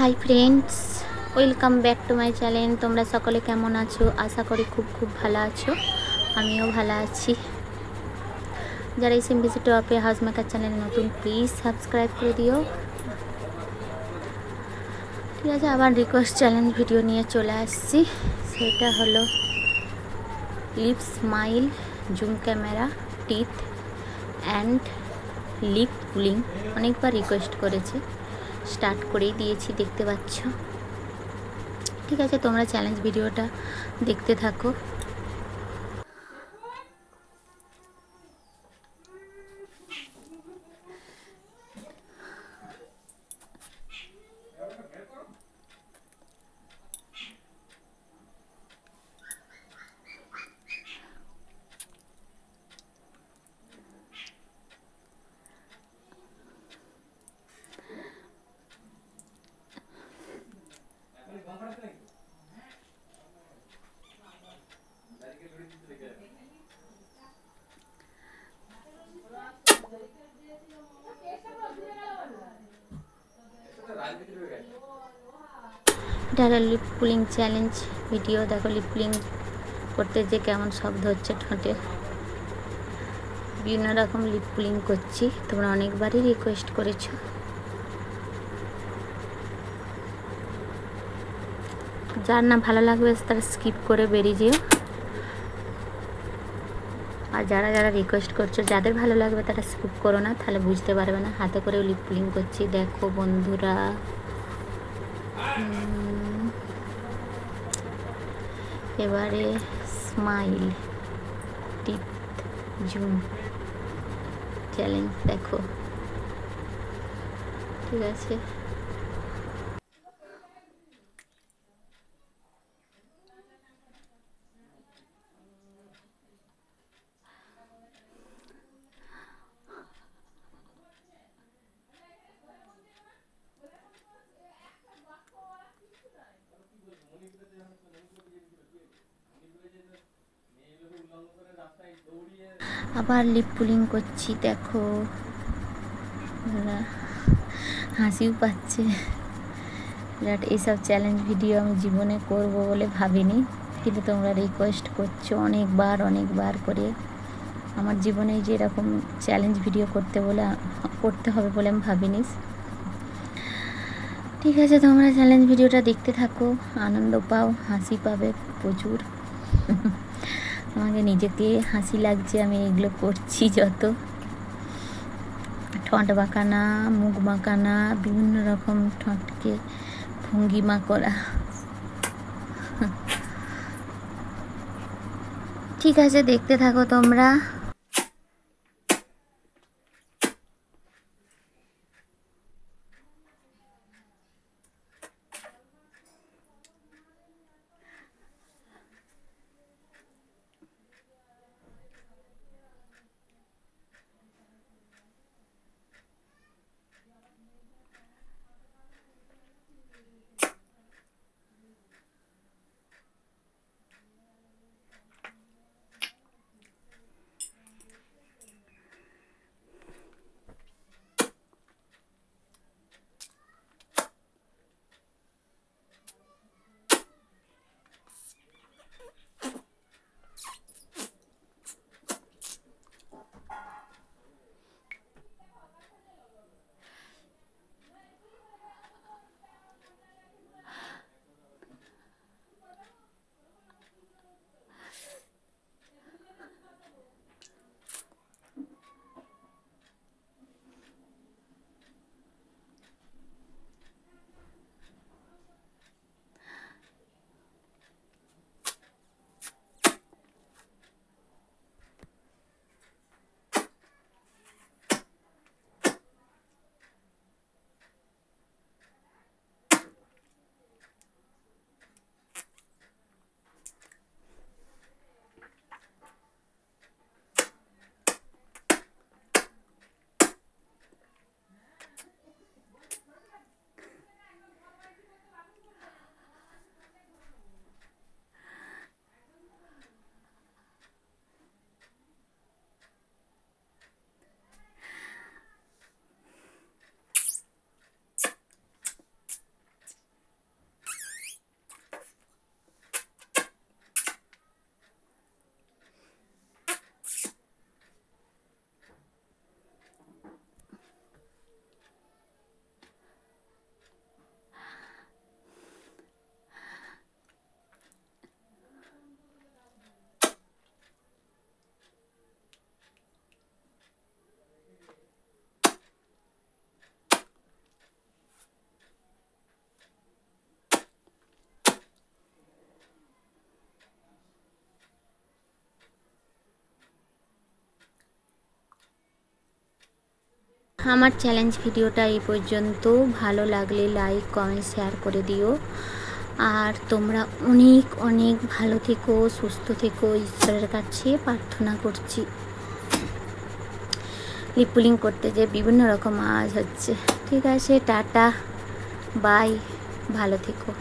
Hi friends, welcome back to my channel. তোমরা সকলে কেমন আছো? আশা করি খুব ভালো আছো। আমিও ভালো আছি। যারা এই সিম্পলিসিটি টপে হাউস মেকার চ্যানেল নতুন, প্লিজ সাবস্ক্রাইব করে দিও। ঠিক আছে, আবার রিকোয়েস্ট চ্যালেঞ্জ ভিডিও নিয়ে চলে আসছি। সেটা হলো lip smile, zoom camera, teeth and lip pulling. অনেকবার রিকোয়েস্ট করেছে, স্টার্ট করেই দিয়েছি, দেখতে পাচ্ছ। ঠিক আছে, তোমরা চ্যালেঞ্জ ভিডিওটা দেখতে থাকো। এটা হলো লিপ পুলিং চ্যালেঞ্জ ভিডিও। দেখো লিপ পুলিং করতে যে কেমন শব্দ হচ্ছে ঠোঁটে। বিভিন্ন রকম লিপ পুলিং করছি, তোমরা অনেকবারই রিকোয়েস্ট করেছো। যার না ভালো লাগবে তারা স্কিপ করে বেরিয়ে যেও। আর যারা যারা রিকোয়েস্ট করছো, যাদের ভালো লাগবে তারা স্কিপ করো না, তাহলে বুঝতে পারবে না। হাতে করেও লিপ পুলিং করছি, দেখো বন্ধুরা। এবারে স্মাইল, টিথ, জুম চ্যালেঞ্জ দেখো। ঠিক আছে, আবার লিপ পুলিং করছি, দেখো। হাসিও পাচ্ছে। বাট এইসব চ্যালেঞ্জ ভিডিও আমি জীবনে করব বলে ভাবিনি, কিন্তু তোমরা রিকোয়েস্ট করছো অনেকবার করে। আমার জীবনে যে এরকম চ্যালেঞ্জ ভিডিও করতে হবে বলে আমি ভাবিনি। ঠিক আছে, তোমরা চ্যালেঞ্জ ভিডিওটা দেখতে থাকো, আনন্দ পাও, হাসি পাবে প্রচুর। আমাকে নিজেকে হাসি লাগছে আমি এগুলো করছি। যত ঠোঁট বাঁকানা, মুখ বাঁকানা, বিভিন্ন রকম ঠোঁটকে ভঙ্গিমা করা। ঠিক আছে, দেখতে থাকো তোমরা। আমার চ্যালেঞ্জ ভিডিওটা এই পর্যন্ত। ভালো লাগলে লাইক কমেন্ট শেয়ার করে দিও। আর তোমরা অনেক অনেক ভালো থেকো, সুস্থ থেকো, ঈশ্বরের কাছে প্রার্থনা করছি। লিপ পুলিং করতে যে বিভিন্ন রকম আওয়াজ হচ্ছে। ঠিক আছে, টাটা, বাই, ভালো থেকো।